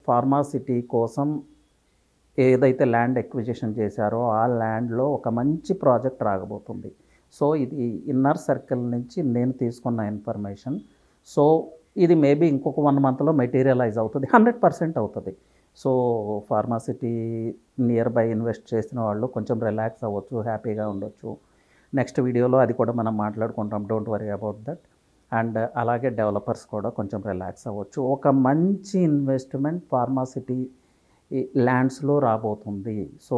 Pharma city కోసం ఏదైతే land acquisition చేశారో ఆ ల్యాండ్లో ఒక మంచి ప్రాజెక్ట్ రాగబోతుంది. సో ఇది ఇన్నర్ సర్కిల్ నుంచి నేను తీసుకున్న ఇన్ఫర్మేషన్. సో ఇది మేబీ ఇంకొక 1 మంత్లో మెటీరియలైజ్ అవుతుంది. 100% అవుతుంది. So pharma city near by invest చేసిన వాళ్ళు కొంచెం రిలాక్స్ అవ్వచ్చు, హ్యాపీగా ఉండొచ్చు. నెక్స్ట్ వీడియోలో అది కూడా మనం మాట్లాడుకుంటాం. Don't worry about that. And అలాగే డెవలపర్స్ కూడా కొంచెం రిలాక్స్ అవ్వచ్చు. ఒక మంచి ఇన్వెస్ట్మెంట్ ఫార్మాసిటీ ఈ ల్యాండ్స్లో రాబోతుంది. So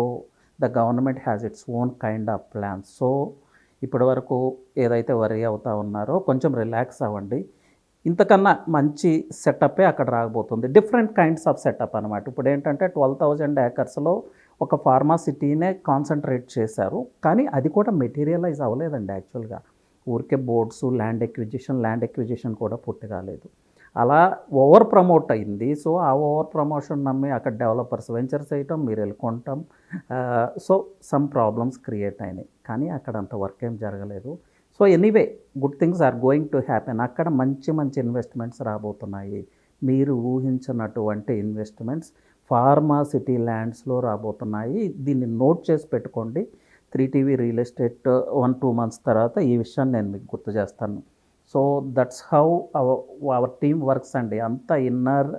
the government has its own kind of plans. So ఇప్పటి వరకు ఏదైతే వరీ అవుతా ఉన్నారో కొంచెం రిలాక్స్ అవ్వండి. ఇంతకన్నా మంచి సెటప్పే అక్కడ రాబోతుంది. డిఫరెంట్ కైండ్స్ ఆఫ్ సెటప్ అనమాట. ఇప్పుడు ఏంటంటే 12,000 ఏకర్స్లో ఒక ఫార్మాసిటీనే కాన్సన్ట్రేట్ చేశారు. కానీ అది కూడా మెటీరియలైజ్ అవ్వలేదండి యాక్చువల్గా. ఊరికే బోర్డ్స్, ల్యాండ్ ఎక్విజిషన్ కూడా పూర్తి కాలేదు. అలా ఓవర్ ప్రమోట్ అయింది. సో ఆ ఓవర్ ప్రమోషన్ నమ్మి అక్కడ డెవలపర్స్ వెంచర్స్ వేయటం, మీరు వెళ్ళుకుంటాం. సో సమ్ ప్రాబ్లమ్స్ క్రియేట్ అయినాయి. కానీ అక్కడ అంత వర్క్ ఏం జరగలేదు. So anyway good things are going to happen. అక్కడ మంచి మంచి ఇన్వెస్ట్మెంట్స్ రాబోతున్నాయి. మీరు ఊహించినటువంటి ఇన్వెస్ట్మెంట్స్ ఫార్మాసిటీ ల్యాండ్స్లో రాబోతున్నాయి. దీన్ని నోట్ చేసి పెట్టుకోండి. 3TV రియల్ ఎస్టేట్ 1-2 మంత్స్ తర్వాత ఈ విషయాన్ని నేను మీకు గుర్తు చేస్తాను. So that's how our team works అండి. అంత ఇన్నర్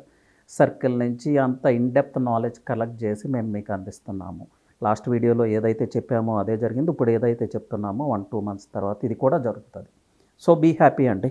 సర్కిల్ నుంచి అంత ఇన్డెప్త్ నాలెడ్జ్ కలెక్ట్ చేసి మేము మీకు అందిస్తున్నాము. లాస్ట్ వీడియోలో ఏదైతే చెప్పామో అదే జరిగింది. ఇప్పుడు ఏదైతే చెప్తున్నామో 1-2 మంత్స్ తర్వాత ఇది కూడా జరుగుతుంది. సో బీ హ్యాపీ అండి.